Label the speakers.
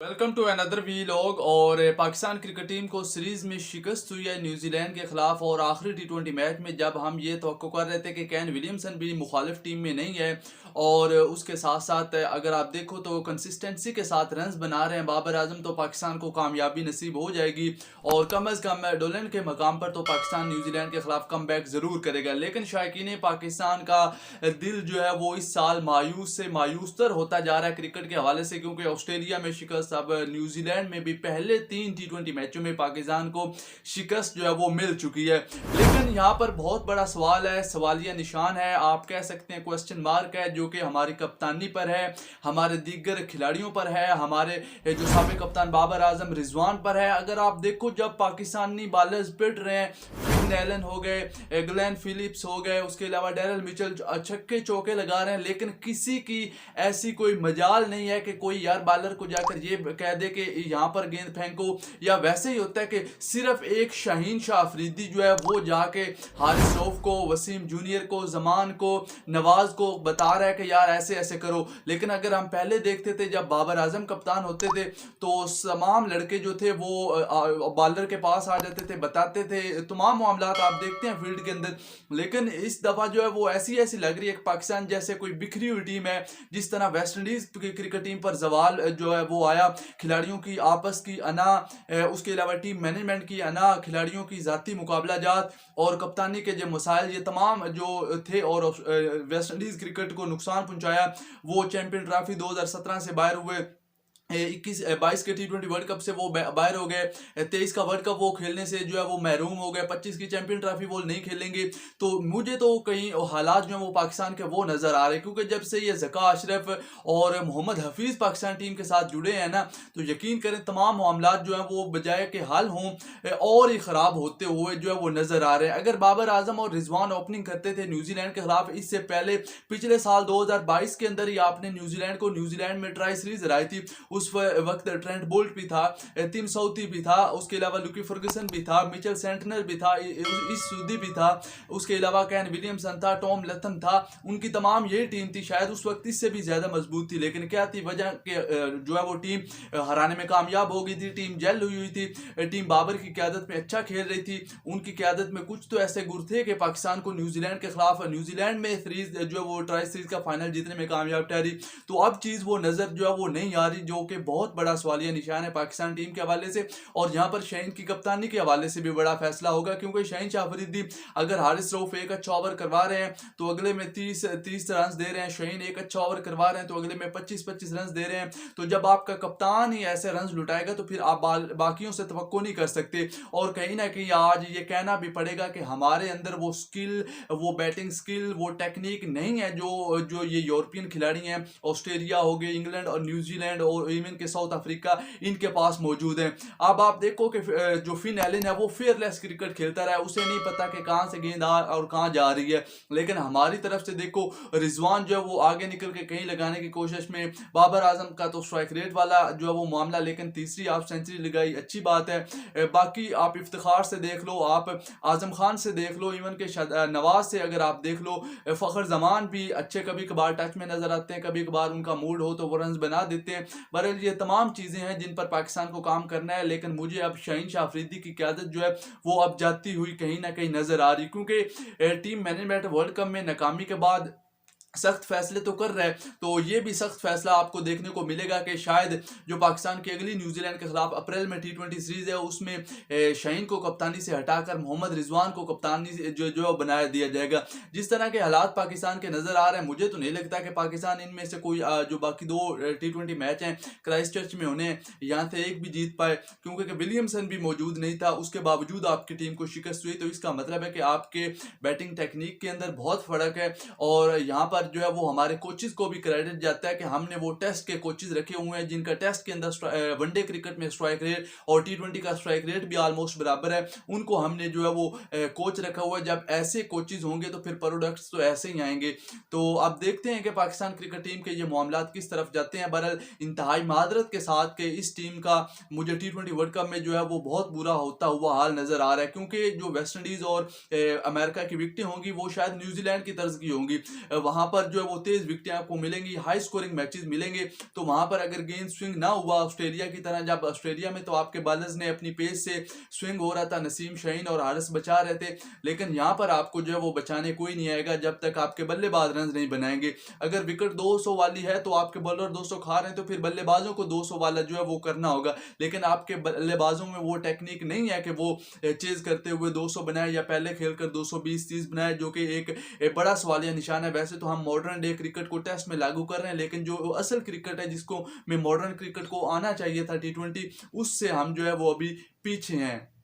Speaker 1: Welcome to another vlog. और Pakistan cricket team को series में शिकस्त हुई है न्यूजीलैंड के खिलाफ। और आखिरी टी20 मैच में जब हम ये तवक्को कर रहे थे कि केन विलियमसन भी मुखालिफ टीम में नहीं है, और उसके साथ साथ अगर आप देखो तो कंसिस्टेंसी के साथ रन्स बना रहे हैं बाबर आजम, तो पाकिस्तान को कामयाबी नसीब हो जाएगी। और कम अज़ कम डोलन के मकाम पर तो पाकिस्तान न्यूजीलैंड के खिलाफ कम बैक ज़रूर करेगा। लेकिन शायकीन पाकिस्तान का दिल जो है वो इस साल मायूस से मायूस तर होता जा रहा है क्रिकेट के हवाले से, क्योंकि ऑस्ट्रेलिया में शिकस्त, अब न्यूजीलैंड में भी पहले 3 टी20 मैचों में पाकिस्तान को शिकस्त जो है वो मिल चुकी है। लेकिन यहाँ पर बहुत बड़ा सवाल है, सवालिया निशान है, आप कह सकते हैं क्वेश्चन मार्क है, जो कि हमारी कप्तानी पर है, हमारे दीगर खिलाड़ियों पर है, हमारे जो साबिक कप्तान बाबर आजम रिजवान पर है। अगर आप देखो जब पाकिस्तानी बॉलर्स पिट रहे हैं, फिन एलन हो गए, ग्लेन फिलिप्स हो गए, उसके अलावा डेरल मिचेल छक्के चौके लगा रहे हैं, लेकिन किसी की ऐसी कोई मजाल नहीं है कि कोई यार बॉलर को जाकर ये कह दे कि यहाँ पर गेंद फेंको। या वैसे ही होता है कि सिर्फ एक शाहीन शाह अफरीदी जो है वो जाके हारिस रऊफ को, वसीम जूनियर को, जमान को, नवाज को बता रहा है कि यार ऐसे ऐसे करो। लेकिन अगर हम पहले देखते थे जब बाबर आजम कप्तान होते थे तो तमाम लड़के जो थे वो बॉलर के पास आ जाते थे, बताते थे तमाम मामला आप देखते हैं फील्ड के अंदर। लेकिन इस दफा जो है वो ऐसी ऐसी लग रही है पाकिस्तान जैसे कोई बिखरी हुई टीम है। जिस तरह वेस्ट इंडीज की क्रिकेट टीम पर जवाल जो है वो आया, खिलाड़ियों की आपस की अना, उसके अलावा टीम मैनेजमेंट की अना, खिलाड़ियों की जाती मुकाबला जात और कप्तानी के जो मसाइल, ये तमाम जो थे और वेस्ट इंडीज क्रिकेट को नुकसान पहुंचाया। वो चैंपियन ट्रॉफी 2017 से बाहर हुए, 21-22 के टी20 वर्ल्ड कप से वो बाहर हो गए, 23 का वर्ल्ड कप वो खेलने से जो है वो महरूम हो गए, 25 की चैंपियन ट्रॉफी वो नहीं खेलेंगे। तो मुझे तो कई हालात जो है वो पाकिस्तान के वो नज़र आ रहे हैं, क्योंकि जब से ये ज़का अशरफ और मोहम्मद हफीज़ पाकिस्तान टीम के साथ जुड़े हैं ना, तो यकीन करें तमाम मामला जो है वो बजाय के हल हों और ही ख़राब होते हुए जो है वो नज़र आ रहे हैं। अगर बाबर आजम और रिजवान ओपनिंग करते थे न्यूजीलैंड के खिलाफ, इससे पहले पिछले साल 2022 के अंदर ही आपने न्यूजीलैंड को न्यूजीलैंड में ट्राई सीरीज हराई थी। उस वक्त ट्रेंट बोल्ट भी था, टिम साउथी भी था, उसके अलावा लुकी फर्गुसन भी था, मिचेल सेंटनर भी था, इस सूदी भी था, उसके अलावा कैन विलियमसन था, टॉम लथम था। उनकी तमाम ये टीम थी, शायद उस वक्त इससे भी ज्यादा मजबूत थी। लेकिन क्या थी वजह कि जो है वो टीम हराने में कामयाब हो गई थी, टीम जेल हुई थी, टीम बाबर की क्यादत में अच्छा खेल रही थी। उनकी क्यादत में कुछ तो ऐसे गुर थे कि पाकिस्तान को न्यूजीलैंड के खिलाफ, न्यूजीलैंड में सीरीज जो है वो ट्राई सीरीज का फाइनल जीतने में कामयाब ठहरी। तो अब चीज वो नजर जो है वो नहीं आ रही, जो कि बहुत बड़ा सवालिया निशान है पाकिस्तान टीम के हवाले से। और यहाँ पर शाहीन की कप्तानी के हवाले से भी बड़ा फैसला होगा, क्योंकि शाहीन शाह अफरीदी अगर हारिस रऊफ एक अच्छा ओवर करवा रहे हैं तो अगले में 30 रन दे रहे हैं, शाहीन एक अच्छा ओवर करवा रहे हैं तो अगले में 25 रन दे रहे हैं। तो जब आपका कप्तान ही ऐसे रन लुटाएगा तो फिर आप बाकियों से तवक्को नहीं कर सकते। और कहीं ना कहीं आज ये कहना भी पड़ेगा कि हमारे अंदर वो स्किल, वो बैटिंग स्किल, वो टेक्निक नहीं है जो जो ये यूरोपियन खिलाड़ी हैं, ऑस्ट्रेलिया हो गए, इंग्लैंड और न्यूजीलैंड और इवन के साउथ अफ्रीका, इनके पास मौजूद है। अब आप देखो कि जो फिन एलन है वो फेयरलेस क्रिकेट खेलता रहा है, उसे नहीं पता कि कहां से गेंद आ और कहां जा रही है। लेकिन हमारी तरफ से देखो रिजवान जो है वो आगे निकल के कहीं लगाने की कोशिश में, बाबर आजम का तो स्ट्राइक रेट वाला जो है वो मामला, लेकिन तीसरी आप सेंचुरी लगाई, अच्छी बात है। बाकी आप इफ्तिखार से देख लो, आप आजम खान से देख लो, इवन के नवाज से अगर आप देख लो, फखर जमान भी अच्छे कभी कभार टच में नजर आते हैं, कभी कभार उनका मूड हो तो वो रन बना देते हैं। बहरहाल ये तमाम चीजें हैं जिन पर पाकिस्तान को काम करना है। लेकिन मुझे अब शाहीन शाह अफरीदी की क़यादत जो है वो अब जाती हुई कहीं ना कहीं नजर आ रही, क्योंकि टीम मैनेजमेंट वर्ल्ड कप में नाकामी के बाद सख्त फैसले तो कर रहा है, तो ये भी सख्त फैसला आपको देखने को मिलेगा कि शायद जो पाकिस्तान की अगली न्यूजीलैंड के खिलाफ अप्रैल में टी20 सीरीज है उसमें शाहीन को कप्तानी से हटाकर मोहम्मद रिजवान को कप्तानी जो बनाया दिया जाएगा। जिस तरह के हालात पाकिस्तान के नजर आ रहे हैं, मुझे तो नहीं लगता कि पाकिस्तान इनमें से कोई जो बाकी 2 टी20 मैच हैं क्राइस्ट चर्च में होने, यहाँ से एक भी जीत पाए, क्योंकि विलियमसन भी मौजूद नहीं था, उसके बावजूद आपकी टीम को शिकस्त हुई। तो इसका मतलब है कि आपके बैटिंग टेक्निक के अंदर बहुत फर्क है। और यहाँ पर जो है वो हमारे कोचेस को भी क्रेडिट जाता है कि हमने वो टेस्ट के कोचेस रखे हुए हैं जिनका टेस्ट के अंदर वनडे क्रिकेट में स्ट्राइक रेट और टी20 का स्ट्राइक रेट भी ऑलमोस्ट बराबर है, उनको हमने जो है वो कोच रखा हुआ है। जब ऐसे कोचेस होंगे तो फिर प्रोडक्ट्स तो ऐसे ही आएंगे। तो अब देखते हैं कि पाकिस्तान क्रिकेट टीम के ये मामला किस तरफ जाते हैं। बहरहाल इंतहाई मादरत के साथ के इस टीम का मुझे टी20 वर्ल्ड कप में जो है वो बहुत बुरा होता हुआ हाल नजर आ रहा है, क्योंकि जो वेस्ट इंडीज और अमेरिका की विकेटें होंगी वो शायद न्यूजीलैंड की तर्ज की होंगी। वहां पर जो है वो तेज विकेटें आपको मिलेंगी, हाई स्कोरिंग मैचेस मिलेंगे। तो वहां पर अगर गेंद स्विंग ना हुआ ऑस्ट्रेलिया की तरह, जब ऑस्ट्रेलिया में तो आपके बॉलर्स ने अपनी पेस से स्विंग हो रहा था, नसीम शाहीन और हारिस बचा रहे थे, लेकिन यहाँ पर आपको जो है वो बचाने कोई नहीं आएगा जब तक आपके बल्लेबाज रन नहीं बनाएंगे। अगर विकेट 200 वाली है तो आपके बॉलर 200 खा रहे हैं, तो फिर बल्लेबाजों को 200 वाला जो है वो करना होगा, लेकिन आपके बल्लेबाजों में वो टेक्निक नहीं है कि वो चेज करते हुए 200 बनाए या पहले खेलकर 220-30 बनाए, जो कि एक बड़ा सवालिया निशान है। वैसे तो हम मॉडर्न डे क्रिकेट को टेस्ट में लागू कर रहे हैं, लेकिन जो असल क्रिकेट है जिसको में मॉडर्न क्रिकेट को आना चाहिए था T20, उससे हम जो है वो अभी पीछे हैं।